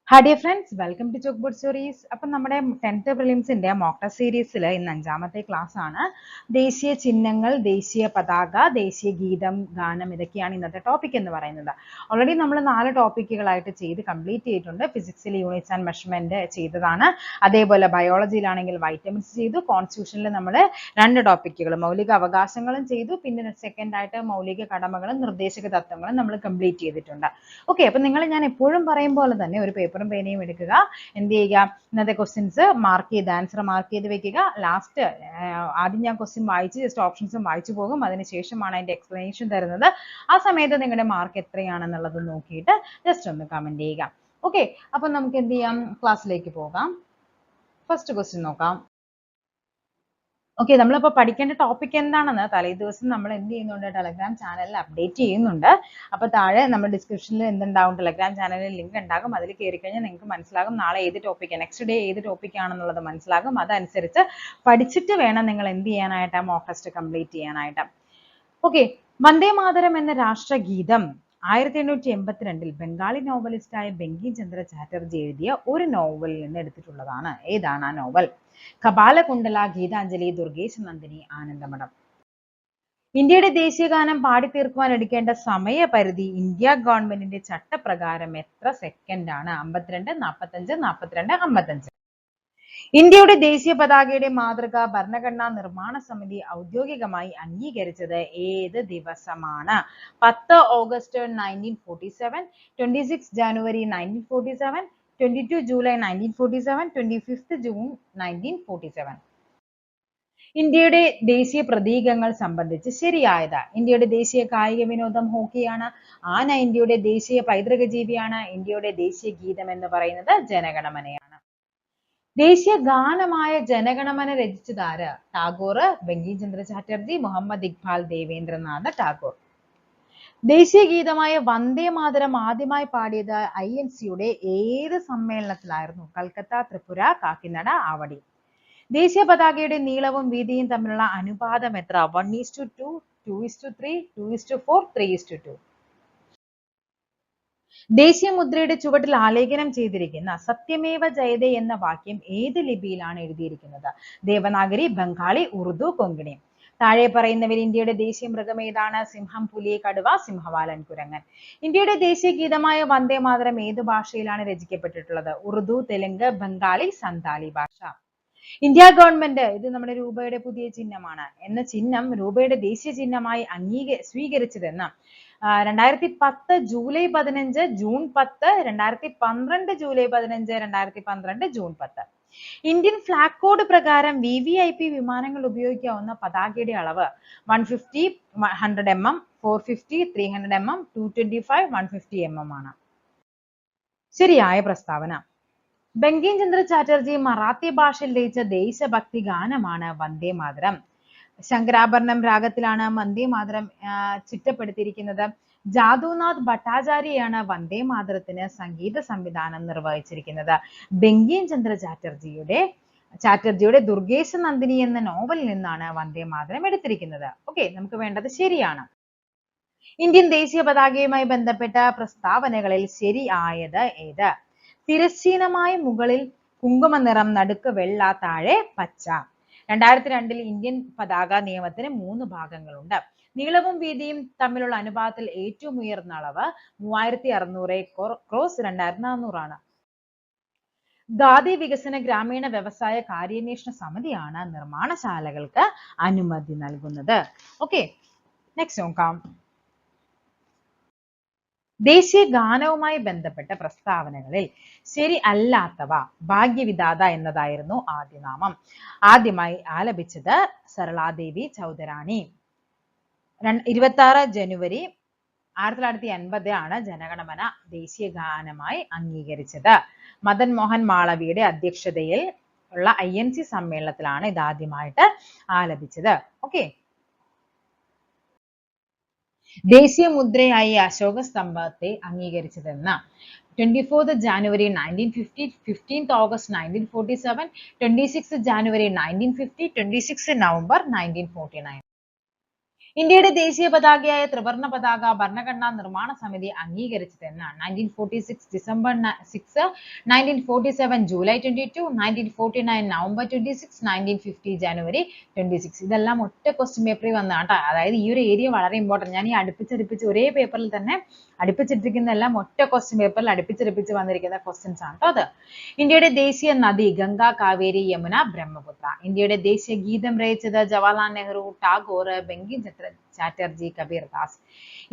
Hi dear friends, welcome to chalk board stories. അപ്പം നമ്മുടെ 10th പ്രിലിംസിന്റെ mock test സീരീസിൽ ഇന്ന് 5ാമത്തെ ക്ലാസ് ആണ്. ദേശീയ ചിഹ്നങ്ങൾ, ദേശീയ പതാക, ദേശീയ ഗീതം, ഗാനം ഇതൊക്കെയാണ് ഇന്നത്തെ ടോപ്പിക് എന്ന് പറയുന്നത്. ഓൾറെഡി നമ്മൾ 4 ടോപ്പിക്കുകളായിട്ട് ചെയ്ത് കംപ്ലീറ്റ് ചെയ്തിട്ടുണ്ട്. ഫിസിക്സിൽ യൂണിറ്റ്സ് ആൻഡ് മെഷർമെന്റ് ചെയ്തതാണ്. അതേപോലെ ബയോളജിയിലാണെങ്കിൽ വൈറ്റമിൻസ് ചെയ്തു. കോൺസ്റ്റിറ്റ്യൂഷനിൽ നമ്മൾ 2 ടോപ്പിക്കുകൾ മൗലിക അവകാശങ്ങളും ചെയ്തു. പിന്നെ സെക്കൻഡ് ആയിട്ട് മൗലിക കടമകളും നിർദ്ദേശക തത്വങ്ങളും നമ്മൾ കംപ്ലീറ്റ് ചെയ്തിട്ടുണ്ട്. ഓക്കെ, അപ്പം ഞാൻ എപ്പോഴും പറയും പോലെ തന്നെ ഒരു പേപ്പറും പേനയും എടുക്കുക. എന്ത് ചെയ്യുക, ഇന്നത്തെ ക്വസ്റ്റ്യൻസ് മാർക്ക് ചെയ്ത് ആൻസർ മാർക്ക് ചെയ്ത് വെക്കുക. ലാസ്റ്റ് ആദ്യം ഞാൻ ക്വസ്റ്റ്യൻ വായിച്ച് ജസ്റ്റ് ഓപ്ഷൻസും വായിച്ചു പോകും. അതിനുശേഷമാണ് അതിന്റെ എക്സ്പ്ലനേഷൻ തരുന്നത്. ആ സമയത്ത് നിങ്ങളുടെ മാർക്ക് എത്രയാണെന്നുള്ളത് നോക്കിയിട്ട് ജസ്റ്റ് ഒന്ന് കമന്റ് ചെയ്യുക. ഓക്കെ, അപ്പം നമുക്ക് എന്ത് ചെയ്യാം, ക്ലാസ്സിലേക്ക് പോകാം. ഫസ്റ്റ് ക്വസ്റ്റ്യൻ നോക്കാം. ഓക്കെ, നമ്മളിപ്പോൾ പഠിക്കേണ്ട ടോപ്പിക് എന്താണെന്ന് തലേ ദിവസം നമ്മൾ എന്ത് ചെയ്യുന്നുണ്ട്, ടെലഗ്രാം ചാനലിൽ അപ്ഡേറ്റ് ചെയ്യുന്നുണ്ട്. അപ്പോൾ താഴെ നമ്മൾ ഡിസ്ക്രിപ്ഷനിൽ എന്തുണ്ടാവും, ടെലഗ്രാം ചാനലിൽ ലിങ്ക് ഉണ്ടാകും. അതിൽ കയറി കഴിഞ്ഞാൽ നിങ്ങൾക്ക് മനസ്സിലാകും നാളെ ഏത് ടോപ്പിക്, നെക്സ്റ്റ് ഡേ ഏത് ടോപ്പിക് ആണെന്നുള്ളത് മനസ്സിലാകും. അതനുസരിച്ച് പഠിച്ചിട്ട് വേണം നിങ്ങൾ എന്ത് ചെയ്യാനായിട്ട്, മോക്ക് ടെസ്റ്റ് കംപ്ലീറ്റ് ചെയ്യാനായിട്ട്. ഓക്കെ, വന്ദേ മാതരം എന്ന രാഷ്ട്രഗീതം 1882 ബംഗാളി നോവലിസ്റ്റായ ബങ്കിം ചന്ദ്ര ചാറ്റർജി എഴുതിയ ഒരു നോവലിൽ നിന്ന് എടുത്തിട്ടുള്ളതാണ്. ഏതാണ് ആ നോവൽ? കപാലകുണ്ടല, ഗീതാഞ്ജലി, ദുർഗേശ നന്ദിനി, ആനന്ദമഠം. ഇന്ത്യയുടെ ദേശീയഗാനം പാടിത്തീർക്കുവാൻ എടുക്കേണ്ട സമയപരിധി ഇന്ത്യ ഗവൺമെന്റിന്റെ ചട്ടപ്രകാരം എത്ര സെക്കൻഡ് ആണ്? 52, 45, 42, 55. ഇന്ത്യയുടെ ദേശീയ പതാകയുടെ മാതൃക ഭരണഘടനാ നിർമ്മാണ സമിതി ഔദ്യോഗികമായി അംഗീകരിച്ചത് ഏത് ദിവസമാണ്? 10 ഓഗസ്റ്റ് 1947, 26 ജനുവരി 1947, 22 ജൂലൈ 1947, 25 ജൂൺ 1947. ഇന്ത്യയുടെ ദേശീയ പ്രതീകങ്ങൾ സംബന്ധിച്ച് ശരിയായത്. ഇന്ത്യയുടെ ദേശീയ കായിക വിനോദം ഹോക്കിയാണ്. ആന ഇന്ത്യയുടെ ദേശീയ പൈതൃക ജീവിയാണ്. ഇന്ത്യയുടെ ദേശീയ ഗീതം എന്ന് പറയുന്നത് ജനഗണമനയാണ്. ദേശീയ ഗാനമായ ജനഗണമന രചിച്ചതാര്? ടാഗോർ, ബങ്കിം ചന്ദ്ര ചാറ്റർജി, മുഹമ്മദ് ഇക്ബാൽ, ദേവേന്ദ്രനാഥ ടാഗോർ. ദേശീയ ഗീതമായ വന്ദേ മാതരം ആദ്യമായി പാടിയത് INCയുടെ ഏത് സമ്മേളനത്തിലായിരുന്നു? കൽക്കത്ത, ത്രിപുര, കാക്കിനഡ, ആവടി. ദേശീയ പതാകയുടെ നീളവും വീതിയും തമ്മിലുള്ള അനുപാതം എത്ര? 1:2, 2:3, 2:4, 3:2. ദേശീയ മുദ്രയുടെ ചുവട്ടിൽ ആലേഖനം ചെയ്തിരിക്കുന്ന സത്യമേവ ജയതേ എന്ന വാക്യം ഏത് ലിപിയിലാണ് എഴുതിയിരിക്കുന്നത്? ദേവനാഗരി, ബംഗാളി, ഉറുദു, കൊങ്കണി. താഴെ പറയുന്നവർ ഇന്ത്യയുടെ ദേശീയ മൃഗം ഏതാണ്? സിംഹം, പുലി, കടുവ, സിംഹവാലൻ, കുരങ്ങൻ. ഇന്ത്യയുടെ ദേശീയ ഗീതമായ വന്ദേ മാതരം ഏത് ഭാഷയിലാണ് രചിക്കപ്പെട്ടിട്ടുള്ളത്? ഉറുദു, തെലുങ്ക്, ബംഗാളി, സന്താലി ഭാഷ. ഇന്ത്യ ഗവൺമെന്റ്, ഇത് നമ്മുടെ രൂപയുടെ പുതിയ ചിഹ്നമാണ്, എന്ന ചിഹ്നം രൂപയുടെ ദേശീയ ചിഹ്നമായി സ്വീകരിച്ചതെന്ന് 2010 July 15, June 10, 2012 July 15, 2012 June 10. Indian flag code പ്രകാരം VVIP വിമാനങ്ങൾ ഉപയോഗിക്കാവുന്ന പതാകയുടെ അളവ് 150, 100 mm, 450, 300 mm, 225, 150 mm ആണ്. ശരിയായ പ്രസ്താവന. ബങ്കിം ചന്ദ്ര ചാറ്റർജി മറാത്തി ഭാഷയിൽ രചിച്ച ദേശഭക്തി ഗാനമാണ് വന്ദേ മാതരം. ശങ്കരാഭരണം രാഗത്തിലാണ് വന്ദേ മാതരം ചിട്ടപ്പെടുത്തിയിരിക്കുന്നത്. ജാദുനാഥ് ഭട്ടാചാര്യയാണ് വന്ദേ മാതരത്തിന് സംഗീത സംവിധാനം നിർവഹിച്ചിരിക്കുന്നത്. ബങ്കിം ചന്ദ്ര ചാറ്റർജിയുടെ ദുർഗേശ നന്ദിനി എന്ന നോവലിൽ നിന്നാണ് വന്ദേ മാതരം എടുത്തിരിക്കുന്നത്. ഓക്കെ, നമുക്ക് വേണ്ടത് ശരിയാണ്. ഇന്ത്യൻ ദേശീയ പതാകയുമായി ബന്ധപ്പെട്ട പ്രസ്താവനകളിൽ ശരിയായത് ഏത്? തിരശ്ചീനമായി മുകളിൽ കുങ്കുമ നിറം, നടുക്ക് വെള്ള, താഴെ പച്ച. 2002 ഇന്ത്യൻ പതാക നിയമത്തിന് 3 ഭാഗങ്ങളുണ്ട്. നീളവും വീതിയും തമ്മിലുള്ള അനുപാതത്തിൽ ഏറ്റവും ഉയർന്ന അളവ് 3600 ക്രോസ് 2400 ആണ്. ഖാദി വികസന ഗ്രാമീണ വ്യവസായ കാര്യാന്വേഷണ സമിതിയാണ് നിർമ്മാണശാലകൾക്ക് അനുമതി നൽകുന്നത്. ഓക്കെ, നെക്സ്റ്റ് നോക്കാം. ദേശീയ ഗാനവുമായി ബന്ധപ്പെട്ട പ്രസ്താവനകളിൽ ശരി അല്ലാത്തവ. ഭാഗ്യവിധാത എന്നതായിരുന്നു ആദ്യ നാമം. ആദ്യമായി ആലപിച്ചത് സരളാദേവി ചൗധരാണി. 26 ജനുവരി 1980 ആണ് ജനഗണമന ദേശീയ ഗാനമായി അംഗീകരിച്ചത്. മദൻ മോഹൻ മാളവിയുടെ അധ്യക്ഷതയിൽ ഉള്ള INC സമ്മേളനത്തിലാണ് ഇത് ആദ്യമായിട്ട് ആലപിച്ചത്. ഓക്കെ, ദേശീയ മുദ്രയായി Ashoka സ്തംഭത്തെ അംഗീകരിച്ചതെന്ന് 24th January 1950, 15th August 1947, 26th January 1950, 26th November 1949. ഇന്ത്യയുടെ ദേശീയ പതാകയായ ത്രിവർണ്ണ പതാക ഭരണഘടനാ നിർമ്മാണ സമിതി അംഗീകരിച്ചത് എന്നാണ്? 1946 ഡിസംബർ 6, 1947 ജൂലൈ 22, 1949 നവംബർ 26, 1950 ജനുവരി 26. ഇതെല്ലാം ഒറ്റ ക്വസ്റ്റ്യൻ പേപ്പറിൽ വന്നതാണ് ട്ടോ. അതായത് ഈ ഒരു ഏരിയ വളരെ ഇമ്പോർട്ടന്റ്. ഞാൻ ഈ അടുപ്പിച്ചടുപ്പിച്ച് ഒരേ പേപ്പറിൽ തന്നെ അടുപ്പിച്ചിട്ടിരിക്കുന്നതെല്ലാം ഒറ്റ ക്വസ്റ്റ്യൻ പേപ്പറിൽ അടുപ്പിച്ചടുപ്പിച്ച് വന്നിരിക്കുന്ന ക്വസ്റ്റ്യൻസ് ആണ് ട്ടോ അത്. ഇന്ത്യയുടെ ദേശീയ നദി ഗംഗ, കാവേരി, യമുന, ബ്രഹ്മപുത്ര. ഇന്ത്യയുടെ ദേശീയ ഗീതം രചിച്ചത് ജവഹർലാൽ നെഹ്റു, ടാഗോർ, ബങ്കിം ചാറ്റർജി, കബീർദാസ്.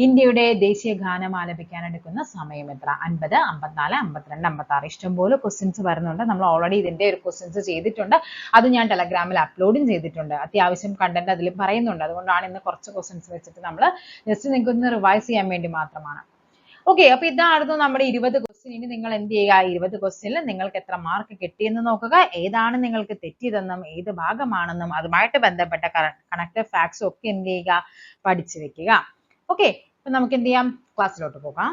ഇന്ത്യയുടെ ദേശീയ ഗാനം ആലപിക്കാൻ എടുക്കുന്ന സമയം എത്ര? 50, 54, 52, 56. ഇഷ്ടംപോലെ ക്വസ്റ്റ്യൻസ് വരുന്നുണ്ട്. നമ്മൾ ഓൾറെഡി ഇതിന്റെ ഒരു ക്വസ്റ്റ്യൻസ് ചെയ്തിട്ടുണ്ട്. അത് ഞാൻ ടെലഗ്രാമിൽ അപ്ലോഡും ചെയ്തിട്ടുണ്ട്. അത്യാവശ്യം കണ്ടന്റ് അതിൽ പറയുന്നുണ്ട്. അതുകൊണ്ടാണ് ഇന്ന് കുറച്ച് ക്വസ്റ്റ്യൻസ് വെച്ചിട്ട് നമ്മൾ ജസ്റ്റ് നിങ്ങൾക്ക് ഒന്ന് റിവൈസ് ചെയ്യാൻ വേണ്ടി മാത്രമാണ്. ഓക്കെ, അപ്പൊ ഇതായിരുന്നു നമ്മുടെ 20 ക്വസ്റ്റ്യൻ. ഇനി നിങ്ങൾ എന്ത് ചെയ്യുക? 20 ക്വസ്റ്റ്യനിൽ നിങ്ങൾക്ക് എത്ര മാർക്ക് കിട്ടിയെന്ന് നോക്കുക. ഏതാണ് നിങ്ങൾക്ക് തെറ്റിയതെന്നും ഏത് ഭാഗമാണെന്നും അതുമായിട്ട് ബന്ധപ്പെട്ട കണക്റ്റഡ് ഫാക്ട്സ് ഒക്കെ എന്ത് ചെയ്യുക? പഠിച്ചു വെക്കുക. ഓക്കെ, അപ്പൊ നമുക്ക് എന്ത് ചെയ്യാം? ക്ലാസ്സിലോട്ട് പോകാം.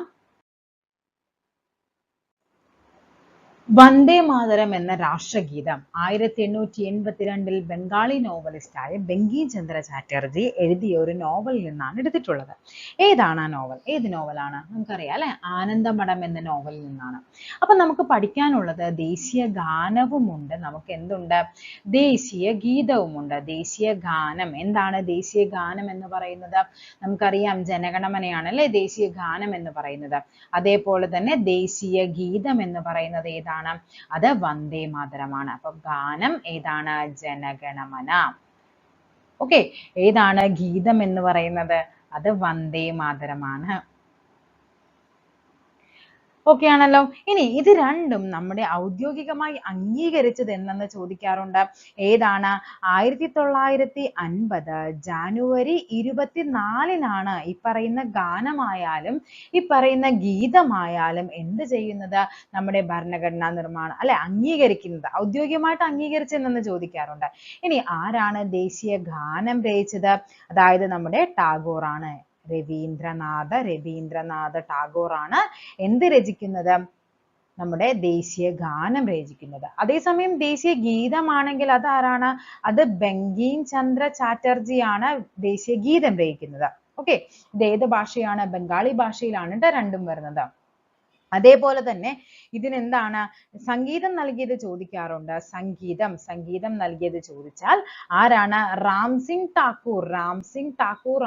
വന്ദേ മാതരം എന്ന രാഷ്ട്രഗീതം 1882 ബംഗാളി നോവലിസ്റ്റായ ബങ്കിം ചന്ദ്ര ചാറ്റർജി എഴുതിയ ഒരു നോവലിൽ നിന്നാണ് എടുത്തിട്ടുള്ളത്. ഏതാണ് ആ നോവൽ? ഏത് നോവലാണ്? നമുക്കറിയാം അല്ലെ, ആനന്ദമഠം എന്ന നോവലിൽ നിന്നാണ്. അപ്പൊ നമുക്ക് പഠിക്കാനുള്ളത് ദേശീയ ഗാനവുമുണ്ട്, നമുക്ക് എന്തുണ്ട്? ദേശീയ ഗീതവുമുണ്ട്. ദേശീയ ഗാനം എന്താണ്? ദേശീയ ഗാനം എന്ന് പറയുന്നത് നമുക്കറിയാം ജനഗണമനയാണ് അല്ലെ ദേശീയ ഗാനം എന്ന് പറയുന്നത്. അതേപോലെ തന്നെ ദേശീയ ഗീതം എന്ന് പറയുന്നത് ഏതാണ്? അത് വന്ദേ മാതരമാണ്. അപ്പൊ ഗാനം ഏതാണ്? ജനഗണമന. ഓക്കെ, ഏതാണ് ഗീതം എന്ന് പറയുന്നത്? അത് വന്ദേ മാതരമാണ്. ഓക്കെ ആണല്ലോ. ഇനി ഇത് രണ്ടും നമ്മുടെ ഔദ്യോഗികമായി അംഗീകരിച്ചത് എന്നെന്ന് ചോദിക്കാറുണ്ട്. ഏതാണ്? 1950 ജനുവരി 24 ഈ പറയുന്ന ഗാനമായാലും ഈ പറയുന്ന ഗീതമായാലും എന്ത് ചെയ്യുന്നത്? നമ്മുടെ ഭരണഘടനാ നിർമ്മാണം അല്ലെ അംഗീകരിക്കുന്നത്, ഔദ്യോഗികമായിട്ട് അംഗീകരിച്ചതെന്ന് ചോദിക്കാറുണ്ട്. ഇനി ആരാണ് ദേശീയ ഗാനം രചിച്ചത്? അതായത് നമ്മുടെ ടാഗോർ ആണ്. രവീന്ദ്രനാഥ ടാഗോർ ആണ് എന്ത് രചിക്കുന്നത്? നമ്മുടെ ദേശീയ ഗാനം രചിക്കുന്നത്. അതേസമയം ദേശീയ ഗീതമാണെങ്കിൽ അത് ആരാണ്? അത് ബങ്കിം ചന്ദ്ര ചാറ്റർജി ആണ് ദേശീയ ഗീതം രചിക്കുന്നത്. ഓക്കെ, ഇത് ഏത് ഭാഷയാണ്? ബംഗാളി ഭാഷയിലാണ് ട്ടോ രണ്ടും വരുന്നത്. അതേപോലെ തന്നെ ഇതിനെന്താണ് സംഗീതം നൽകിയത് ചോദിക്കാറുണ്ട്. സംഗീതം നൽകിയത് ചോദിച്ചാൽ ആരാണ്? രാംസിംഗ് ടാക്കൂർ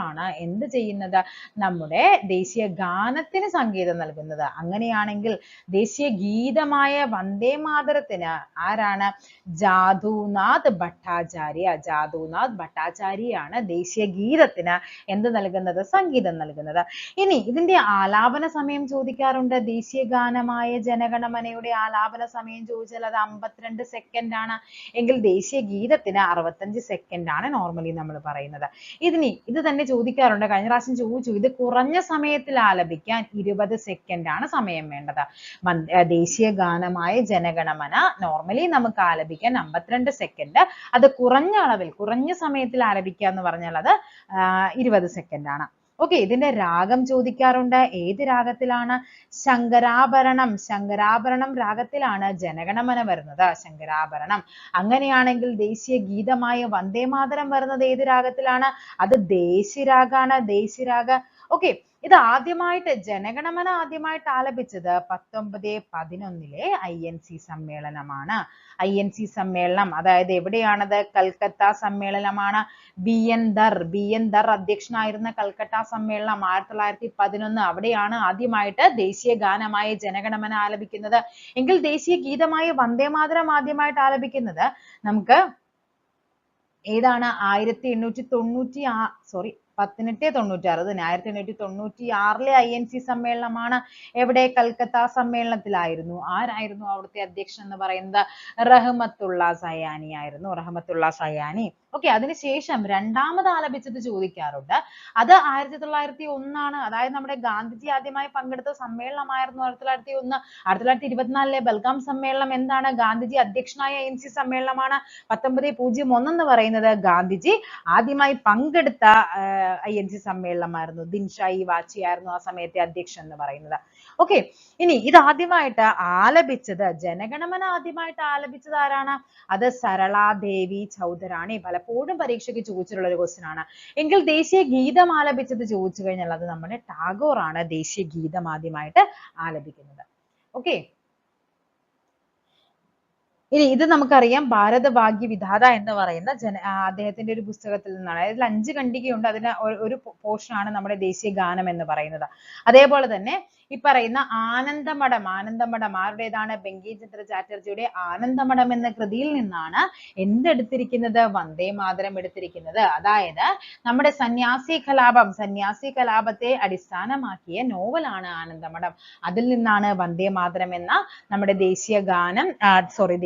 ആണ് എന്ത് ചെയ്യുന്നത്? നമ്മുടെ ദേശീയ ഗാനത്തിന് സംഗീതം നൽകുന്നത്. അങ്ങനെയാണെങ്കിൽ ദേശീയ ഗീതമായ വന്ദേ മാതരത്തിന് ആരാണ്? ജാദുനാഥ് ഭട്ടാചാര്യയാണ് ദേശീയ ഗീതത്തിന് എന്ത് നൽകുന്നത്? സംഗീതം നൽകുന്നത്. ഇനി ഇതിന്റെ ആലാപന സമയം ചോദിക്കാറുണ്ട്. ദേശീയ ഗാനമായ ജനഗണമനയുടെ ആലാപന സമയം ചോദിച്ചാൽ അത് 52 സെക്കൻഡ് ആണ്. എങ്കിൽ ദേശീയ ഗീതത്തിന് 65 സെക്കൻഡ് ആണ് നോർമലി നമ്മൾ പറയുന്നത്. ഇത് തന്നെ ചോദിക്കാറുണ്ട്. കഴിഞ്ഞ പ്രാവശ്യം ചോദിച്ചു, ഇത് കുറഞ്ഞ സമയത്തിൽ ആലപിക്കാൻ 20 സെക്കൻഡ് ആണ് സമയം വേണ്ടത്. ദേശീയ ഗാനമായ ജനഗണമന നോർമലി നമുക്ക് ആലപിക്കാൻ 52 സെക്കൻഡ്. അത് കുറഞ്ഞ സമയത്തിൽ ആലപിക്കുക എന്ന് പറഞ്ഞാൽ അത് 20 സെക്കൻഡ് ആണ്. ഓക്കെ, ഇതിന്റെ രാഗം ചോദിക്കാറുണ്ട്. ഏത് രാഗത്തിലാണ്? ശങ്കരാഭരണം രാഗത്തിലാണ് ജനഗണമന വരുന്നത്. ശങ്കരാഭരണം. അങ്ങനെയാണെങ്കിൽ ദേശീയ ഗീതമായ വന്ദേ മാതരം വരുന്നത് ഏത് രാഗത്തിലാണ്? അത് ദേശിരാഗാണ്. ഓക്കെ, ഇത് ആദ്യമായിട്ട് ജനഗണമന ആദ്യമായിട്ട് ആലപിച്ചത് 1911 INC സമ്മേളനമാണ്. INC സമ്മേളനം അതായത് എവിടെയാണത്? കൽക്കത്ത സമ്മേളനമാണ്. BN ദർ അധ്യക്ഷനായിരുന്ന കൽക്കട്ട സമ്മേളനം 1911 അവിടെയാണ് ആദ്യമായിട്ട് ദേശീയ ഗാനമായ ജനഗണമന ആലപിക്കുന്നത്. എങ്കിൽ ദേശീയ ഗീതമായ വന്ദേ മാതരം ആദ്യമായിട്ട് ആലപിക്കുന്നത് നമുക്ക് ഏതാണ്? 1896 INC സമ്മേളനമാണ്. എവിടെ? കൽക്കത്ത സമ്മേളനത്തിലായിരുന്നു. ആരായിരുന്നു അവിടുത്തെ അധ്യക്ഷൻ എന്ന് പറയുന്നത്? റഹ്മത്തുള്ള സയാനി ആയിരുന്നു. ഓക്കെ, അതിനുശേഷം രണ്ടാമത് ആലപിച്ചത് ചോദിക്കാറുണ്ട്. അത് 1901 ആണ്. അതായത് നമ്മുടെ ഗാന്ധിജി ആദ്യമായി പങ്കെടുത്ത സമ്മേളനമായിരുന്നു 1901. 1924 ബൽഗാം സമ്മേളനം എന്താണ്? ഗാന്ധിജി അധ്യക്ഷനായ INC സമ്മേളനമാണ്. 1901 എന്ന് പറയുന്നത് ഗാന്ധിജി ആദ്യമായി പങ്കെടുത്ത INC സമ്മേളനമായിരുന്നു. ദിൻഷായി വാച്ചി ആയിരുന്നു ആ സമയത്തെ അധ്യക്ഷൻ എന്ന് പറയുന്നത്. ഓക്കെ, ഇനി ഇത് ആദ്യമായിട്ട് ആലപിച്ചത്, ജനഗണമന ആദ്യമായിട്ട് ആലപിച്ചത് ആരാണ്? അത് സരളാദേവി ചൗധരാണി. പലപ്പോഴും പരീക്ഷയ്ക്ക് ചോദിച്ചിട്ടുള്ള ഒരു ക്വസ്റ്റ്യൻ ആണ്. എങ്കിൽ ദേശീയ ഗീതം ആലപിച്ചത് ചോദിച്ചു കഴിഞ്ഞാൽ അത് നമ്മുടെ ടാഗോർ ആണ് ദേശീയ ഗീതം ആദ്യമായിട്ട് ആലപിക്കുന്നത്. ഓക്കെ, ഇനി ഇത് നമുക്കറിയാം, ഭാരതഭാഗ്യ വിധാത എന്ന് പറയുന്ന അദ്ദേഹത്തിന്റെ ഒരു പുസ്തകത്തിൽ നിന്നാണ്. അതിൽ 5 ഖണ്ഡികയുണ്ട്. അതിന് ഒരു പോർഷൻ ആണ് നമ്മുടെ ദേശീയ ഗാനം എന്ന് പറയുന്നത്. അതേപോലെ തന്നെ ഈ പറയുന്ന ആനന്ദമഠം, ആനന്ദമഠം ആരുടേതാണ്? ബങ്കിംചന്ദ്ര ചാറ്റർജിയുടെ ആനന്ദമഠം എന്ന കൃതിയിൽ നിന്നാണ് എന്തെടുത്തിരിക്കുന്നത്? വന്ദേ മാതരം എടുത്തിരിക്കുന്നത്. അതായത് നമ്മുടെ സന്യാസി കലാപത്തെ അടിസ്ഥാനമാക്കിയ നോവലാണ് ആനന്ദമഠം. അതിൽ നിന്നാണ് വന്ദേ മാതരം എന്ന നമ്മുടെ ദേശീയ ഗാനം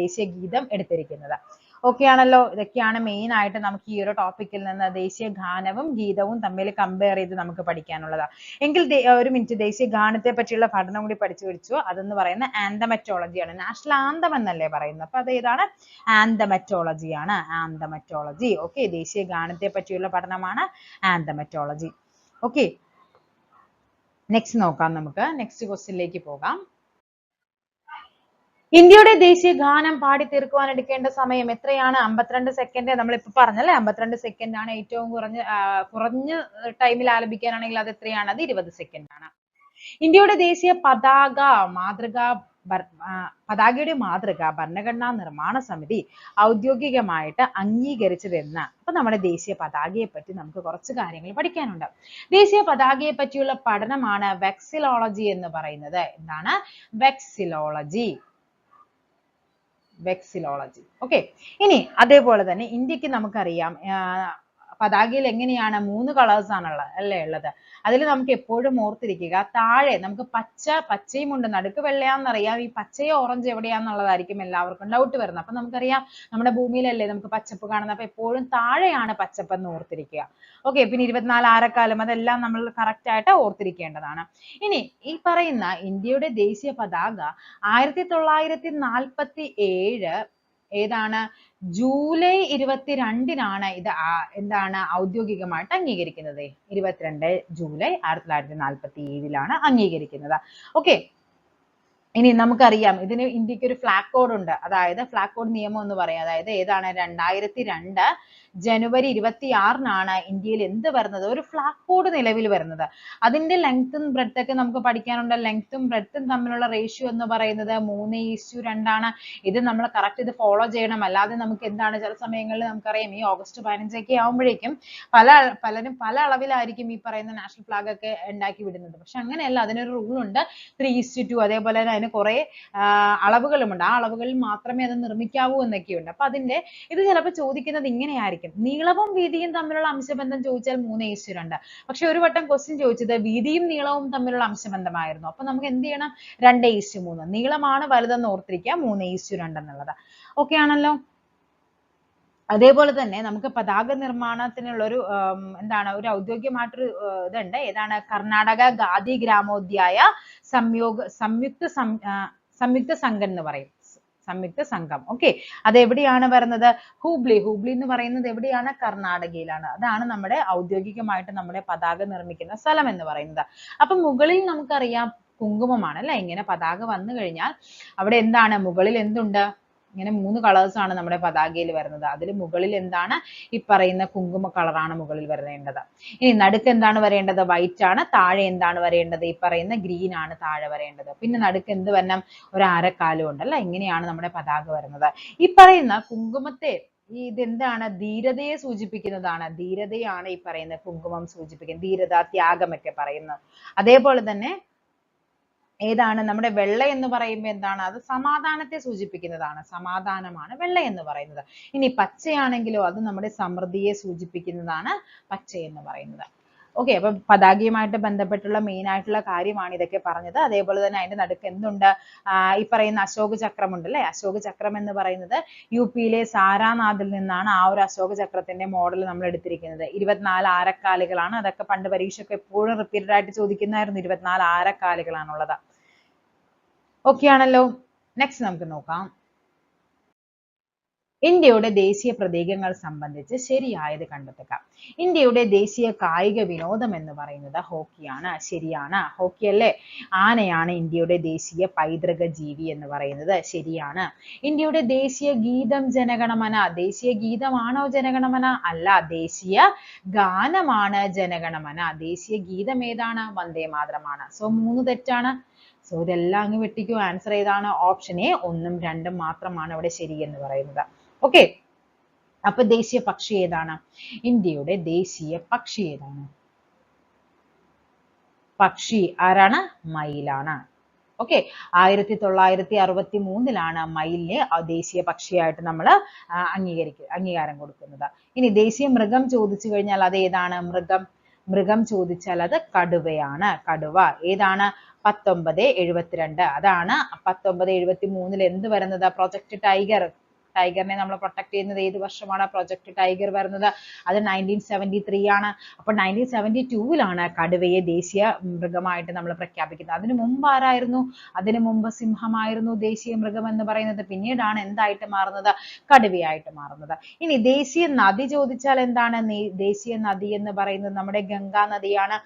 ദേശീയ ഗീതം എടുത്തിരിക്കുന്നത്. ഓക്കെ ആണല്ലോ. ഇതൊക്കെയാണ് മെയിൻ ആയിട്ട് നമുക്ക് ഈ ഒരു ടോപ്പിക്കിൽ നിന്ന് ദേശീയ ഗാനവും ഗീതവും തമ്മിൽ കമ്പയർ ചെയ്ത് നമുക്ക് പഠിക്കാനുള്ളത്. എങ്കിൽ ഒരു മിനിറ്റ്, ദേശീയ ഗാനത്തെ പറ്റിയുള്ള പഠനം കൂടി പഠിച്ചു വെച്ചു. അതെന്ന് പറയുന്ന ആന്തമെറ്റോളജി ആണ്. നാഷണൽ ആന്തം എന്നല്ലേ പറയുന്നത്. അപ്പൊ അത് ഏതാണ്? ആന്തമെറ്റോളജി ആണ്. ആന്തമെറ്റോളജി. ഓക്കെ, ദേശീയ ഗാനത്തെ പറ്റിയുള്ള പഠനമാണ് ആന്തമെറ്റോളജി. ഓക്കെ, നെക്സ്റ്റ് നോക്കാം. നമുക്ക് നെക്സ്റ്റ് ക്വസ്റ്റ്യനിലേക്ക് പോകാം. ഇന്ത്യയുടെ ദേശീയ ഗാനം പാടി തീർക്കുവാൻ എടുക്കേണ്ട സമയം എത്രയാണ്? 52 സെക്കൻഡ്. നമ്മളിപ്പോ പറഞ്ഞല്ലേ, 52 സെക്കൻഡ് ആണ് ഏറ്റവും കുറഞ്ഞ ടൈമിൽ ആലപിക്കാനാണെങ്കിൽ അത് എത്രയാണ്? അത് 20 സെക്കൻഡ് ആണ്. ഇന്ത്യയുടെ ദേശീയ പതാകയുടെ മാതൃക ഭരണഘടനാ നിർമ്മാണ സമിതി ഔദ്യോഗികമായിട്ട് അംഗീകരിച്ചതെന്ന്. അപ്പൊ നമ്മുടെ ദേശീയ പതാകയെ പറ്റി നമുക്ക് കുറച്ച് കാര്യങ്ങൾ പഠിക്കാനുണ്ട്. ദേശീയ പതാകയെ പറ്റിയുള്ള പഠനമാണ് വെക്സിലോളജി എന്ന് പറയുന്നത്. എന്താണ്? വെക്സിലോളജി. ഓക്കെ, ഇനി അതേപോലെ തന്നെ ഇന്ത്യക്ക് നമുക്കറിയാം പതാകയിൽ എങ്ങനെയാണ് 3 കളേഴ്സ് ആണുള്ളത് അല്ലേ ഉള്ളത്. അതിൽ നമുക്ക് എപ്പോഴും ഓർത്തിരിക്കുക, താഴെ നമുക്ക് പച്ചയും ഉണ്ട്, നടുക്ക് വെള്ളയാന്നറിയാം. ഈ പച്ചയോ ഓറഞ്ച് എവിടെയാന്നുള്ളതായിരിക്കും എല്ലാവർക്കും ഡൗട്ട് വരുന്നത്. അപ്പൊ നമുക്കറിയാം നമ്മുടെ ഭൂമിയിലല്ലേ നമുക്ക് പച്ചപ്പ് കാണുന്നത്. അപ്പൊ എപ്പോഴും താഴെയാണ് പച്ചപ്പെന്ന് ഓർത്തിരിക്കുക. ഓക്കെ, പിന്നെ 24 ആരക്കാലം അതെല്ലാം നമ്മൾ കറക്റ്റ് ആയിട്ട് ഓർത്തിരിക്കേണ്ടതാണ്. ഇനി ഈ പറയുന്ന ഇന്ത്യയുടെ ദേശീയ പതാക 1947 ഏതാണ്? ജൂലൈ 22-നാണ് ഇത് എന്താണ് ഔദ്യോഗികമായിട്ട് അംഗീകരിക്കുന്നത്. 22 ജൂലൈ 1947 അംഗീകരിക്കുന്നത്. ഓക്കെ, ഇനി നമുക്കറിയാം ഇതിന് ഇന്ത്യക്ക് ഒരു ഫ്ലാഗ് കോഡ് ഉണ്ട്. അതായത് ഫ്ലാഗ് കോഡ് നിയമം എന്ന് പറയാം. അതായത് ഏതാണ്? 2002 ജനുവരി 26-നാണ് ഇന്ത്യയിൽ എന്ത് വരുന്നത്? ഒരു ഫ്ലാഗ് കോഡ് നിലവിൽ വരുന്നത്. അതിന്റെ ലെങ്ത്തും ബ്രെഡ്ത്തും ഒക്കെ നമുക്ക് പഠിക്കാനുണ്ട്. ലെങ്ത്തും ബ്രെഡ്ത്തും തമ്മിലുള്ള റേഷ്യോ എന്ന് പറയുന്നത് 3:2 ആണ്. ഇത് നമ്മൾ കറക്റ്റ് ഇത് ഫോളോ ചെയ്യണം. അല്ലാതെ നമുക്ക് എന്താണ് ചില സമയങ്ങളിൽ നമുക്കറിയാം ഈ ഓഗസ്റ്റ് 15 ആവുമ്പോഴേക്കും പലരും പല അളവിലായിരിക്കും ഈ പറയുന്ന നാഷണൽ ഫ്ലാഗ് ഒക്കെ ഉണ്ടാക്കി വിടുന്നത്. പക്ഷെ അങ്ങനെയല്ല, അതിനൊരു റൂൾ ഉണ്ട്. 3:2. അതേപോലെ തന്നെ അതിന് കുറെ അളവുകളുമുണ്ട്. ആ അളവുകളിൽ മാത്രമേ അത് നിർമ്മിക്കാവൂ എന്നൊക്കെയുണ്ട്. അപ്പൊ ഇത് ചിലപ്പോൾ ചോദിക്കുന്നത് ഇങ്ങനെയായിരിക്കും. നീളവും വീതിയും തമ്മിലുള്ള അംശബന്ധം ചോദിച്ചാൽ 3:2. പക്ഷെ ഒരു വട്ടം ക്വസ്റ്റ്യൻ ചോദിച്ചത് വീതിയും നീളവും തമ്മിലുള്ള അംശബന്ധമായിരുന്നു. അപ്പൊ നമുക്ക് എന്ത് ചെയ്യണം? 2:3. നീളമാണ് വലുതെന്ന് ഓർത്തിരിക്കുക, 3:2 എന്നുള്ളത്. ഓക്കെ ആണല്ലോ. അതേപോലെ തന്നെ നമുക്ക് പതാക നിർമ്മാണത്തിനുള്ള ഒരു എന്താണ് ഒരു ഔദ്യോഗികമായിട്ടൊരു ഇതുണ്ട്. ഏതാണ്? കർണാടക ഖാദി ഗ്രാമോദ്യായ സംയുക്ത സംഘം എന്ന് പറയും. സംയുക്ത സംഘം. ഓക്കെ, അത് എവിടെയാണ് വരുന്നത്? ഹൂബ്ലി എന്ന് പറയുന്നത് എവിടെയാണ്? കർണാടകയിലാണ്. അതാണ് നമ്മുടെ ഔദ്യോഗികമായിട്ട് നമ്മുടെ പതാക നിർമ്മിക്കുന്ന സ്ഥലം എന്ന് പറയുന്നത്. അപ്പൊ മുകളിൽ നമുക്കറിയാം കുങ്കുമമാണ് അല്ലെ. ഇങ്ങനെ പതാക വന്നു കഴിഞ്ഞാൽ അവിടെ എന്താണ്? മുകളിൽ എന്തുണ്ട്? ഇങ്ങനെ 3 കളേഴ്സ് ആണ് നമ്മുടെ പതാകയിൽ വരുന്നത്. അതിൽ മുകളിൽ എന്താണ്? ഈ പറയുന്ന കുങ്കുമ കളറാണ് മുകളിൽ വരേണ്ടത്. ഇനി നടുക്ക് എന്താണ് വരേണ്ടത്? വൈറ്റ് ആണ്. താഴെ എന്താണ് വരേണ്ടത്? ഈ പറയുന്ന ഗ്രീൻ ആണ് താഴെ വരേണ്ടത്. പിന്നെ നടുക്ക് എന്ത് വരണം? ഒരു അരക്കാലും ഉണ്ടല്ലോ. ഇങ്ങനെയാണ് നമ്മുടെ പതാക വരുന്നത്. ഈ പറയുന്ന കുങ്കുമത്തെ ഇതെന്താണ്? ധീരതയെ സൂചിപ്പിക്കുന്നതാണ്. ധീരതയാണ് ഈ പറയുന്ന കുങ്കുമം സൂചിപ്പിക്കുന്നത്. ധീരത, ത്യാഗമൊക്കെ പറയുന്നത്. അതേപോലെ തന്നെ ഏതാണ്? നമ്മുടെ വെള്ള എന്ന് പറയുമ്പോൾ എന്താണ്? അത് സമാധാനത്തെ സൂചിപ്പിക്കുന്നതാണ്. സമാധാനമാണ് വെള്ള എന്ന് പറയുന്നത്. ഇനി പച്ചയാണെങ്കിലോ അത് നമ്മുടെ സമൃദ്ധിയെ സൂചിപ്പിക്കുന്നതാണ് പച്ച എന്ന് പറയുന്നത്. ഓക്കെ, അപ്പൊ പതാകയുമായിട്ട് ബന്ധപ്പെട്ടുള്ള മെയിൻ ആയിട്ടുള്ള കാര്യമാണ് ഇതൊക്കെ പറഞ്ഞത്. അതേപോലെ തന്നെ അതിന്റെ നടുക്ക് എന്തുണ്ട്? ഈ പറയുന്ന അശോക ചക്രം ഉണ്ടല്ലേ. അശോക ചക്രം എന്ന് പറയുന്നത് യുപിയിലെ സാരാനാഥിൽ നിന്നാണ് ആ ഒരു അശോക ചക്രത്തിന്റെ മോഡൽ നമ്മൾ എടുത്തിരിക്കുന്നത്. 24 ആരക്കാലുകളാണ്. അതൊക്കെ പണ്ട് പരീക്ഷയ്ക്ക് എപ്പോഴും റിപ്പീറ്റഡ് ആയിട്ട് ചോദിക്കുന്നതായിരുന്നു. 24 ആരക്കാലുകളാണുള്ളത്. ഓക്കെ ആണല്ലോ. നെക്സ്റ്റ് നമുക്ക് നോക്കാം. ഇന്ത്യയുടെ ദേശീയ പ്രതീകങ്ങൾ സംബന്ധിച്ച് ശരിയായത് കണ്ടെത്തുക. ഇന്ത്യയുടെ ദേശീയ കായിക വിനോദം എന്ന് പറയുന്നത് ഹോക്കിയാണ്. ശരിയാണ്. ഹോക്കി അല്ലേ? ആനയാണ് ഇന്ത്യയുടെ ദേശീയ പൈതൃക ജീവി എന്ന് പറയുന്നത്. ശരിയാണ്. ഇന്ത്യയുടെ ദേശീയ ഗീതം ജനഗണമന. ദേശീയ ഗീതമാണോ ജനഗണമന? അല്ല, ദേശീയ ഗാനമാണ് ജനഗണമന. ദേശീയ ഗീതം ഏതാണ്? വന്ദേ മാതരമാണ്. സോ 3 തെറ്റാണ്. സോ ഇതെല്ലാം അങ്ങ് വെട്ടിക്കോ. ആൻസർ ഏതാണ്? ഓപ്ഷൻ എ 1ഉം 2ഉം മാത്രമാണ് അവിടെ ശരി എന്ന് പറയുന്നത്. ഓക്കെ, അപ്പൊ ദേശീയ പക്ഷി ഏതാണ്? ഇന്ത്യയുടെ ദേശീയ പക്ഷി ഏതാണ്? പക്ഷി ആരാണ്? മയിലാണ്. ഓക്കെ, 1963 മയിലിനെ ദേശീയ പക്ഷിയായിട്ട് നമ്മൾ അംഗീകാരം കൊടുക്കുന്നത്. ഇനി ദേശീയ മൃഗം ചോദിച്ചു കഴിഞ്ഞാൽ അത് ഏതാണ്? മൃഗം ചോദിച്ചാൽ അത് കടുവയാണ്. കടുവ ഏതാണ്? 1972. അതാണ് 1973 എന്ത് വരുന്നത്? Project tiger. ടൈഗറിനെ നമ്മൾ പ്രൊട്ടക്ട് ചെയ്യുന്നത് ഏത് വർഷമാണ്? പ്രൊജക്ട് ടൈഗർ വരുന്നത് അത് 1973 ആണ്. അപ്പൊ 1972 കടുവയെ ദേശീയ മൃഗമായിട്ട് നമ്മൾ പ്രഖ്യാപിക്കുന്നത്. അതിനു മുമ്പ് ആരായിരുന്നു? അതിനു മുമ്പ് സിംഹമായിരുന്നു ദേശീയ മൃഗം എന്ന് പറയുന്നത്. പിന്നീടാണ് എന്തായിട്ട് മാറുന്നത്? കടുവയായിട്ട് മാറുന്നത്. ഇനി ദേശീയ നദി ചോദിച്ചാൽ എന്താണ്? ദേശീയ നദി എന്ന് പറയുന്നത് നമ്മുടെ ഗംഗാ നദിയാണ്.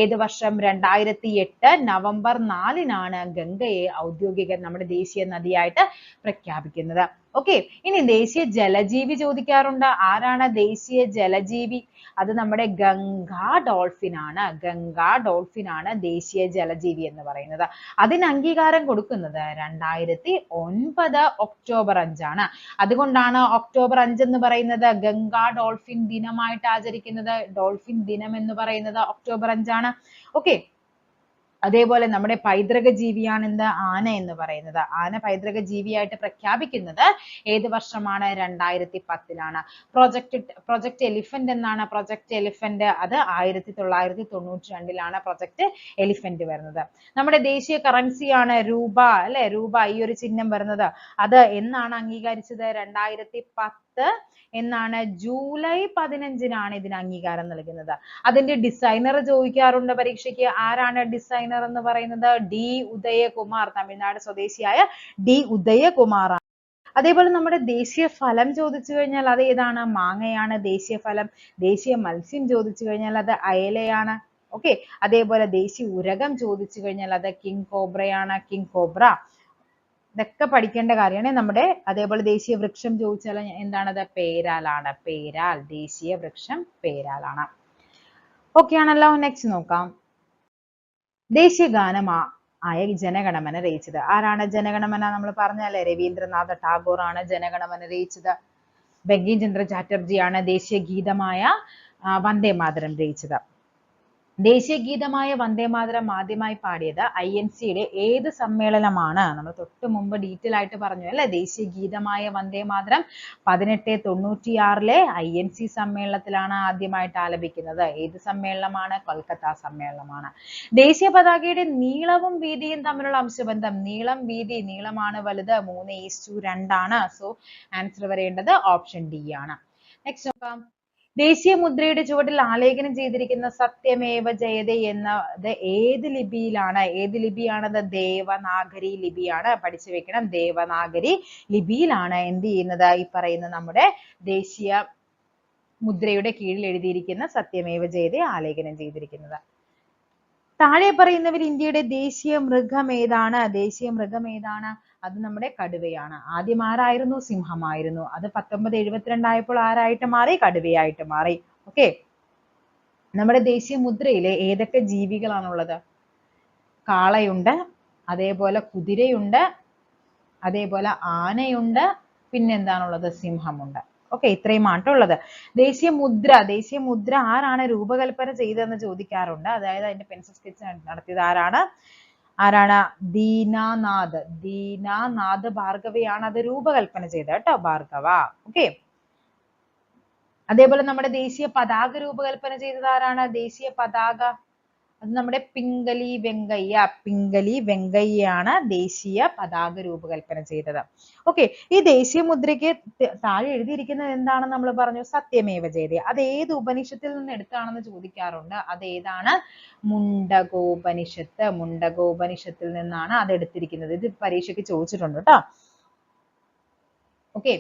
ഏത് വർഷം? 2008 നവംബർ 4 ഗംഗയെ നമ്മുടെ ദേശീയ നദിയായിട്ട് പ്രഖ്യാപിക്കുന്നത്. ഓക്കെ, ഇനി ദേശീയ ജലജീവി ചോദിക്കാറുണ്ട്. ആരാണ് ദേശീയ ജലജീവി? അത് നമ്മുടെ ഗംഗാ ഡോൾഫിൻ ആണ്. ഗംഗാ ഡോൾഫിൻ ആണ് ദേശീയ ജലജീവി എന്ന് പറയുന്നത്. അതിന് അംഗീകാരം കൊടുക്കുന്നത് 2009 ഒക്ടോബർ 5 അതുകൊണ്ടാണ് ഒക്ടോബർ 5 എന്ന് പറയുന്നത് ഗംഗാ ഡോൾഫിൻ ദിനമായിട്ട് ആചരിക്കുന്നത്. ഡോൾഫിൻ ദിനം എന്ന് പറയുന്നത് ഒക്ടോബർ 5 ഓക്കെ, അതേപോലെ നമ്മുടെ പൈതൃക ജീവിയാണ് എന്ത്? ആന എന്ന് പറയുന്നത്. ആന പൈതൃക ജീവിയായിട്ട് പ്രഖ്യാപിക്കുന്നത് ഏത് വർഷമാണ്? 2010 പ്രൊജക്ട് എലിഫന്റ് എന്നാണ്. പ്രൊജക്ട് എലിഫന്റ് അത് 1992 പ്രൊജക്ട് എലിഫന്റ് വരുന്നത്. നമ്മുടെ ദേശീയ കറൻസിയാണ് രൂപ അല്ലെ? രൂപ, ഈ ഒരു ചിഹ്നം വരുന്നത് അത് എന്നാണ് അംഗീകരിച്ചത്? 2010 എന്നാണ്. ജൂലൈ 15 ഇതിന് അംഗീകാരം നൽകുന്നത്. അതിന്റെ ഡിസൈനർ ചോദിക്കാറുണ്ട് പരീക്ഷയ്ക്ക്. ആരാണ് ഡിസൈനർ എന്ന് പറയുന്നത്? ഡി ഉദയകുമാർ. തമിഴ്നാട് സ്വദേശിയായ ഡി ഉദയകുമാർ ആണ്. അതേപോലെ നമ്മുടെ ദേശീയ ഫലം ചോദിച്ചു കഴിഞ്ഞാൽ അത് ഏതാണ്? മാങ്ങയാണ് ദേശീയ ഫലം. ദേശീയ മത്സ്യം ചോദിച്ചു കഴിഞ്ഞാൽ അത് അയലയാണ്. ഓക്കെ, അതേപോലെ ദേശീയ ഉരകം ചോദിച്ചു കഴിഞ്ഞാൽ അത് കിങ് കോബ്രയാണ്. King cobra. ഇതൊക്കെ പഠിക്കേണ്ട കാര്യമാണ് നമ്മുടെ. അതേപോലെ ദേശീയ വൃക്ഷം ചോദിച്ചാൽ എന്താണത്? പേരാലാണ്. പേരാൽ. ദേശീയ വൃക്ഷം പേരാലാണ്. ഓക്കെ ആണല്ലോ. നെക്സ്റ്റ് നോക്കാം. ദേശീയ ഗാനം ആയ ജനഗണമന രചിച്ചത് ആരാണ്? ജനഗണമന നമ്മൾ പറഞ്ഞല്ലേ, രവീന്ദ്രനാഥ ടാഗോർ ആണ് ജനഗണമന രചിച്ചത്. ബങ്കിം ചന്ദ്ര ചാറ്റർജിയാണ് ദേശീയ ഗീതമായ വന്ദേ മാതരം രചിച്ചത്. ദേശീയ ഗീതമായ വന്ദേ മാതരം ആദ്യമായി പാടിയത് INC-യുടെ ഏത് സമ്മേളനമാണ്? നമ്മൾ തൊട്ട് മുമ്പ് ഡീറ്റെയിൽ ആയിട്ട് പറഞ്ഞു അല്ലെ. ദേശീയ ഗീതമായ വന്ദേ മാതരം 1896 INC സമ്മേളനത്തിലാണ് ആദ്യമായിട്ട് ആലപിക്കുന്നത്. ഏത് സമ്മേളനമാണ്? കൊൽക്കത്ത സമ്മേളനമാണ്. ദേശീയ പതാകയുടെ നീളവും വീതിയും തമ്മിലുള്ള അംശബന്ധം. നീളം വീതി. നീളമാണ് വലുത്. 3:2 സോ ആൻസർ വരേണ്ടത് ഓപ്ഷൻ ഡി ആണ്. നെക്സ്റ്റ് നോക്കാം. ദേശീയ മുദ്രയുടെ ചുവട്ടിൽ ആലേഖനം ചെയ്തിരിക്കുന്ന സത്യമേവ ജയതേ എന്നത് ഏത് ലിപിയിലാണ്? ഏത് ലിപിയാണത്? ദേവനാഗരി ലിപിയാണ്. പഠിച്ചു വെക്കണം. ദേവനാഗരി ലിപിയിലാണ് എന്ത് ചെയ്യുന്നത്? ഈ പറയുന്ന നമ്മുടെ ദേശീയ മുദ്രയുടെ കീഴിൽ എഴുതിയിരിക്കുന്ന സത്യമേവ ജയതേ ആലേഖനം ചെയ്തിരിക്കുന്നത്. താഴെ പറയുന്നവർ ഇന്ത്യയുടെ ദേശീയ മൃഗം ഏതാണ്? ദേശീയ മൃഗം ഏതാണ്? അത് നമ്മുടെ കടുവയാണ്. ആദ്യം ആരായിരുന്നു? സിംഹമായിരുന്നു. അത് 1972 ആയപ്പോൾ ആരായിട്ട് മാറി? കടുവയായിട്ട് മാറി. ഓക്കെ, നമ്മുടെ ദേശീയ മുദ്രയിലെ ഏതൊക്കെ ജീവികളാണുള്ളത്? കാളയുണ്ട്, അതേപോലെ കുതിരയുണ്ട്, അതേപോലെ ആനയുണ്ട്, പിന്നെന്താണുള്ളത്? സിംഹമുണ്ട്. ഓക്കെ, ഇത്രയുമാണ് ഉള്ളത്. ദേശീയ മുദ്ര ആരാണ് രൂപകൽപ്പന ചെയ്തതെന്ന് ചോദിക്കാറുണ്ട്. അതായത് അതിന്റെ പെൻസിൽ സ്കെച്ച് നടത്തിയത് ആരാണ്? ദീനാനാഥ് ഭാർഗവയാണ് അത് രൂപകൽപ്പന ചെയ്തത് കേട്ടോ. ഭാർഗവ. ഓക്കെ, അതേപോലെ നമ്മുടെ ദേശീയ പതാക രൂപകൽപ്പന ചെയ്തത് ആരാണ്? ദേശീയ പതാക അത് നമ്മുടെ പിംഗലി വെങ്കയ്യാണ് ദേശീയ പതാക രൂപകൽപ്പന ചെയ്തത്. ഓക്കെ, ഈ ദേശീയ മുദ്രയ്ക്ക് താഴെ എഴുതിയിരിക്കുന്നത് എന്താണെന്ന് നമ്മൾ പറഞ്ഞു? സത്യമേവ ജയതേ. അത് ഏത് ഉപനിഷത്തിൽ നിന്ന് എടുത്താണെന്ന് ചോദിക്കാറുണ്ട്. അത് ഏതാണ്? മുണ്ടകോപനിഷത്തിൽ നിന്നാണ് അത് എടുത്തിരിക്കുന്നത്. ഇത് പരീക്ഷയ്ക്ക് ചോദിച്ചിട്ടുണ്ട് കേട്ടോ. ഓക്കെ,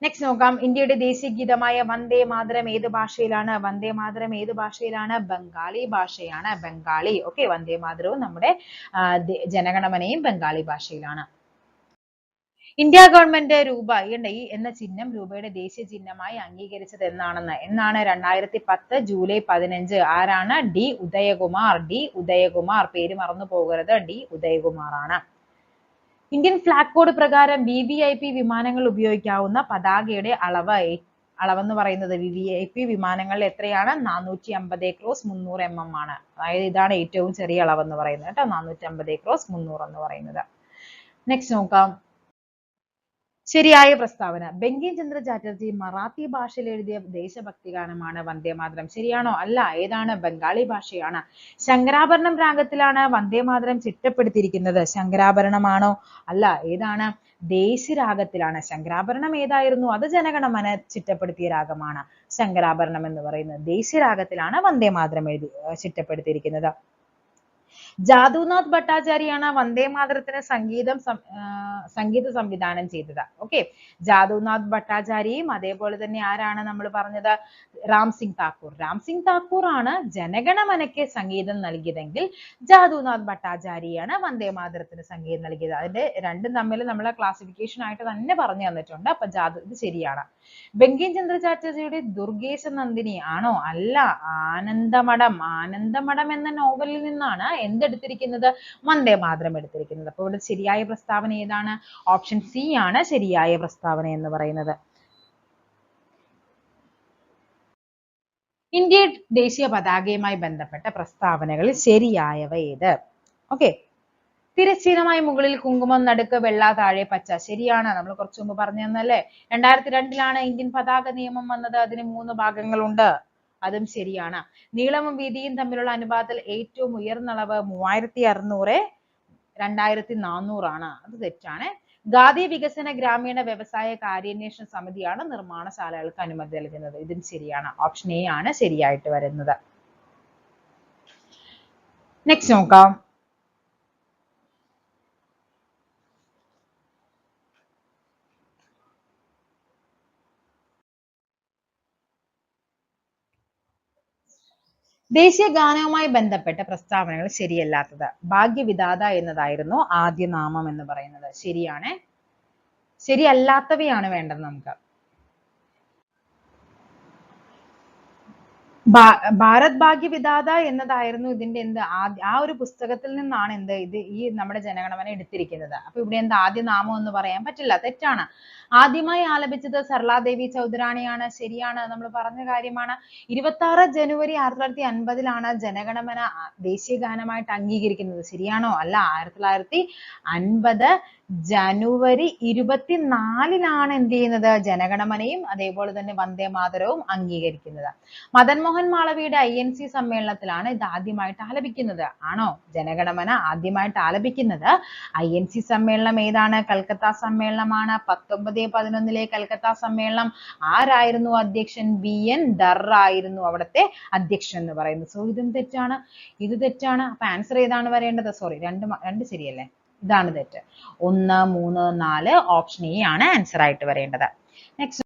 നെക്സ്റ്റ് നോക്കാം. ഇന്ത്യയുടെ ദേശീയ ഗീതമായ വന്ദേ മാതരം ഏത് ഭാഷയിലാണ്? വന്ദേ മാതരം ഏത് ഭാഷയിലാണ്? ബംഗാളി ഭാഷയാണ്. ബംഗാളി. ഓക്കെ, വന്ദേ മാതരവും നമ്മുടെ ജനഗണമനയും ബംഗാളി ഭാഷയിലാണ്. ഇന്ത്യ ഗവൺമെന്റ് രൂപ എന്ന ചിഹ്നം രൂപയുടെ ദേശീയ ചിഹ്നമായി അംഗീകരിച്ചത് എന്നാണ് 2010 ജൂലൈ 15. ആരാണ്? ഡി ഉദയകുമാർ. പേര് മറന്നു പോകരുത്, ഡി ഉദയകുമാർ ആണ്. ഇന്ത്യൻ ഫ്ലാഗ് കോഡ് പ്രകാരം VVIP വിമാനങ്ങൾ ഉപയോഗിക്കാവുന്ന പതാകയുടെ അളവെന്ന് പറയുന്നത് VVIP വിമാനങ്ങളിൽ എത്രയാണ്? 450 ക്രോസ് 300 mm ആണ്. അതായത് ഇതാണ് ഏറ്റവും ചെറിയ അളവെന്ന് പറയുന്നത് കേട്ടോ, 450 ക്രോസ് 300 എന്ന് പറയുന്നത്. നെക്സ്റ്റ് നോക്കാം. ശരിയായ പ്രസ്താവന. ബങ്കിം ചന്ദ്ര ചാറ്റർജി മറാത്തി ഭാഷയിൽ എഴുതിയ ദേശഭക്തി ഗാനമാണ് വന്ദേ മാതരം. ശരിയാണോ? അല്ല. ഏതാണ്? ബംഗാളി ഭാഷയാണ്. ശങ്കരാഭരണം രാഗത്തിലാണ് വന്ദേ മാതരം ചിട്ടപ്പെടുത്തിയിരിക്കുന്നത്. ശങ്കരാഭരണമാണോ? അല്ല. ഏതാണ്? ദേശിരാഗത്തിലാണ്. ശങ്കരാഭരണം ഏതായിരുന്നു? അത് ജനഗണമന ചിട്ടപ്പെടുത്തിയ രാഗമാണ്. ശങ്കരാഭരണം എന്ന് പറയുന്നത് ദേശിരാഗത്തിലാണ് വന്ദേ മാതരം ചിട്ടപ്പെടുത്തിയിരിക്കുന്നത്. ജാദുനാഥ് ഭട്ടാചാര്യയാണ് വന്ദേ മാതരത്തിന് സംഗീത സംവിധാനം ചെയ്തത്. ഓക്കെ, ജാദുനാഥ് ഭട്ടാചാര്യയും അതേപോലെ തന്നെ ആരാണ് നമ്മൾ പറഞ്ഞത്? രാം സിംഗ് താക്കൂർ ആണ് ജനഗണമനയ്ക്ക് സംഗീതം നൽകിയതെങ്കിൽ ജാദുനാഥ് ഭട്ടാചാര്യയാണ് വന്ദേ മാതരത്തിന് സംഗീതം നൽകിയത്. അതിന്റെ രണ്ടും തമ്മിൽ നമ്മളെ ക്ലാസിഫിക്കേഷൻ ആയിട്ട് തന്നെ പറഞ്ഞു തന്നിട്ടുണ്ട്. അപ്പൊ ഇത് ശരിയാണ്. ബങ്കിം ചന്ദ്ര ചാറ്റർജിയുടെ ദുർഗേശ നന്ദിനി ആണോ? അല്ല. ആനന്ദമഠം എന്ന നോവലിൽ നിന്നാണ് എന്തെടുത്തിരിക്കുന്നത്? വന്ദേ മാതരം എടുത്തിരിക്കുന്നത്. അപ്പോൾ ഇവിടെ ശരിയായ പ്രസ്താവന ഏതാണ്? ഓപ്ഷൻ സി ആണ് ശരിയായ പ്രസ്താവന എന്ന് പറയുന്നത്. ഇന്ത്യൻ ദേശീയ പതാകയുമായി ബന്ധപ്പെട്ട പ്രസ്താവനകളിൽ ശരിയായവ ഏത്? ഓക്കെ, തിരശ്ചീനമായി മുകളിൽ കുങ്കുമം, നടുക്ക് വെള്ള, താഴെ പച്ച. ശരിയാണ്. നമ്മൾ കുറച്ചു മുമ്പ് പറഞ്ഞു തന്നല്ലേ. 2002 ഇന്ത്യൻ പതാക നിയമം വന്നത്. അതിന് 3 ഭാഗങ്ങളുണ്ട്. അതും ശരിയാണ്. നീളവും വീതിയും തമ്മിലുള്ള അനുപാതത്തിൽ ഏറ്റവും ഉയർന്ന അളവ് 3600 2400 ആണ്. അത് തെറ്റാണ്. ഖാദി വികസന ഗ്രാമീണ വ്യവസായ കാര്യാന്വേഷണ സമിതിയാണ് നിർമ്മാണശാലകൾക്ക് അനുമതി നൽകുന്നത്. ഇതും ശരിയാണ്. ഓപ്ഷൻ എ ആണ് ശരിയായിട്ട് വരുന്നത്. നെക്സ്റ്റ് നോക്കാം. ദേശീയ ഗാനവുമായി ബന്ധപ്പെട്ട പ്രസ്താവനകൾ ശരിയല്ലാത്തത്. ഭാഗ്യവിധാത എന്നതായിരുന്നു ആദ്യ നാമം എന്ന് പറയുന്നത്. ശരിയാണ്. ശരിയല്ലാത്തവയാണ് വേണ്ടത് നമുക്ക്. ഭാരത് ഭാഗ്യവിധാത എന്നതായിരുന്നു ഇതിന്റെ ആ ഒരു പുസ്തകത്തിൽ നിന്നാണ് ഈ നമ്മുടെ ജനഗണമന എടുത്തിരിക്കുന്നത്. അപ്പൊ ഇവിടെ ആദ്യ നാമം എന്ന് പറയാൻ പറ്റില്ല, തെറ്റാണ്. ആദ്യമായി ആലപിച്ചത് സർലാദേവി ചൗധരാണിയാണ്. ശരിയാണ്, നമ്മൾ പറഞ്ഞ കാര്യമാണ്. 26 ജനുവരി 1950 ജനഗണമന ദേശീയ ഗാനമായിട്ട് അംഗീകരിക്കുന്നത്. ശരിയാണോ? അല്ല. 1950 ജനുവരി 24 എന്ത് ചെയ്യുന്നത്? ജനഗണമനയും അതേപോലെ തന്നെ വന്ദേ മാതരവും അംഗീകരിക്കുന്നത്. മദൻ മോഹൻ മാളവിയുടെ INC സമ്മേളനത്തിലാണ് ഇത് ആദ്യമായിട്ട് ആലപിക്കുന്നത്. ആണോ? ജനഗണമന ആദ്യമായിട്ട് ആലപിക്കുന്നത് INC സമ്മേളനം ഏതാണ്? കൽക്കത്ത സമ്മേളനമാണ്. 1911 കൽക്കത്ത സമ്മേളനം. ആരായിരുന്നു അധ്യക്ഷൻ? VN ദർ ആയിരുന്നു അവിടുത്തെ അധ്യക്ഷൻ എന്ന് പറയുന്നത്. സോ ഇതും തെറ്റാണ്, ഇത് തെറ്റാണ്. അപ്പൊ ആൻസർ ഏതാണ് വരേണ്ടത്? സോറി, രണ്ട് ശരിയല്ലേ? ഇതാണ് തെറ്റ്. 1, 3, 4 ഓപ്ഷൻ എ ആണ് ആൻസർ ആയിട്ട് വരേണ്ടത്. നെക്സ്റ്റ്,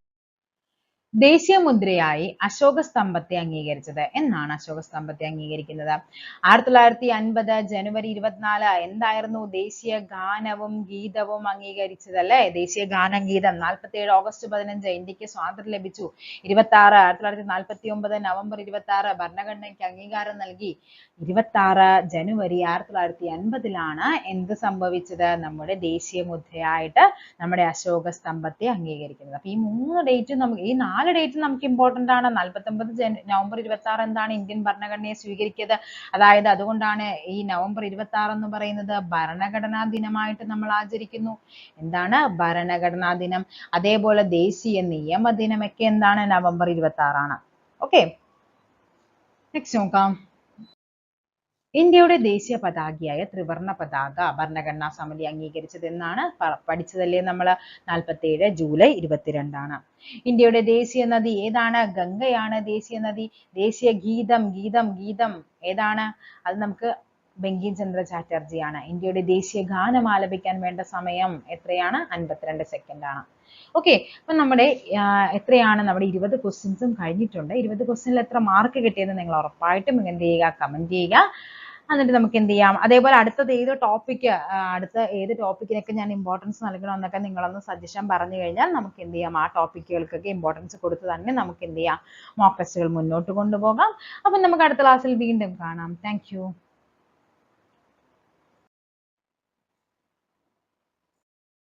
ദേശീയ മുദ്രയായി അശോക സ്തംഭത്തെ അംഗീകരിച്ചത് എന്നാണ്? അശോക സ്തംഭത്തെ അംഗീകരിക്കുന്നത് 1950 ജനുവരി 24 എന്തായിരുന്നു? ദേശീയ ഗാനവും ഗീതവും അംഗീകരിച്ചത് അല്ലേ? ദേശീയ ഗാനം ഗീതം. 47 ഓഗസ്റ്റ് 15 ഇന്ത്യക്ക് സ്വാതന്ത്ര്യം ലഭിച്ചു. 1949 നവംബർ 26 ഭരണഘടനയ്ക്ക് അംഗീകാരം നൽകി. 26 ജനുവരി 1950 എന്ത് സംഭവിച്ചത്? നമ്മുടെ ദേശീയ മുദ്രയായിട്ട് നമ്മുടെ അശോക സ്തംഭത്തെ അംഗീകരിക്കുന്നത്. അപ്പൊ ഈ 3 ഡേറ്റും നമുക്ക്, ഈ 4 ഡേറ്റ് നമുക്ക് ഇമ്പോർട്ടന്റ് ആണ്. 49 നവംബർ 26 എന്താണ്? ഇന്ത്യൻ ഭരണഘടനയെ സ്വീകരിച്ചത്. അതായത് അതുകൊണ്ടാണ് ഈ നവംബർ 26 എന്ന് പറയുന്നത് ഭരണഘടനാ ദിനമായിട്ട് നമ്മൾ ആചരിക്കുന്നു. എന്താണ്? ഭരണഘടനാ ദിനം. അതേപോലെ ദേശീയ നിയമ ദിനമൊക്കെ എന്താണ്? നവംബർ 26 ആണ്. ഓക്കെ, നെക്സ്റ്റ് നോക്കാം. ഇന്ത്യയുടെ ദേശീയ പതാകയായ ത്രിവർണ പതാക ഭരണഘടനാ സമിതി അംഗീകരിച്ചത് എന്നാണ്? പഠിച്ചതല്ലേ നമ്മൾ? 47 ജൂലൈ 22 ഇന്ത്യയുടെ ദേശീയ നദി ഏതാണ്? ഗംഗയാണ് ദേശീയ നദി. ദേശീയ ഗീതം ഏതാണ്? അത് നമുക്ക് ബങ്കിം ചന്ദ്ര ചാറ്റർജിയാണ്. ഇന്ത്യയുടെ ദേശീയ ഗാനം ആലപിക്കാൻ വേണ്ട സമയം എത്രയാണ്? 52 സെക്കൻഡ് ആണ്. ഓക്കെ, അപ്പൊ നമ്മുടെ എത്രയാണ് നമ്മുടെ 20 ക്വസ്റ്റ്യൻസും കഴിഞ്ഞിട്ടുണ്ട്. 20 ക്വസ്റ്റ്യനിൽ എത്ര മാർക്ക് കിട്ടിയെന്ന് നിങ്ങൾ ഉറപ്പായിട്ടും എന്ത് ചെയ്യുക, കമന്റ് ചെയ്യുക. എന്നിട്ട് നമുക്ക് എന്ത് ചെയ്യാം, അതേപോലെ അടുത്തത് ഏത് ടോപ്പിക്ക്, അടുത്ത ഏത് ടോപ്പിക്കിനൊക്കെ ഞാൻ ഇമ്പോർട്ടൻസ് നൽകണമെന്നൊക്കെ നിങ്ങളൊന്ന് സജഷൻ പറഞ്ഞു കഴിഞ്ഞാൽ നമുക്ക് എന്ത് ചെയ്യാം, ആ ടോപ്പിക്കുകൾക്കൊക്കെ ഇമ്പോർട്ടൻസ് കൊടുത്ത് തന്നെ നമുക്ക് എന്ത് ചെയ്യാം, മോക്ക് ടെസ്റ്റുകൾ മുന്നോട്ട് കൊണ്ടുപോകാം. അപ്പം നമുക്ക് അടുത്ത ക്ലാസ്സിൽ വീണ്ടും കാണാം. Thank you.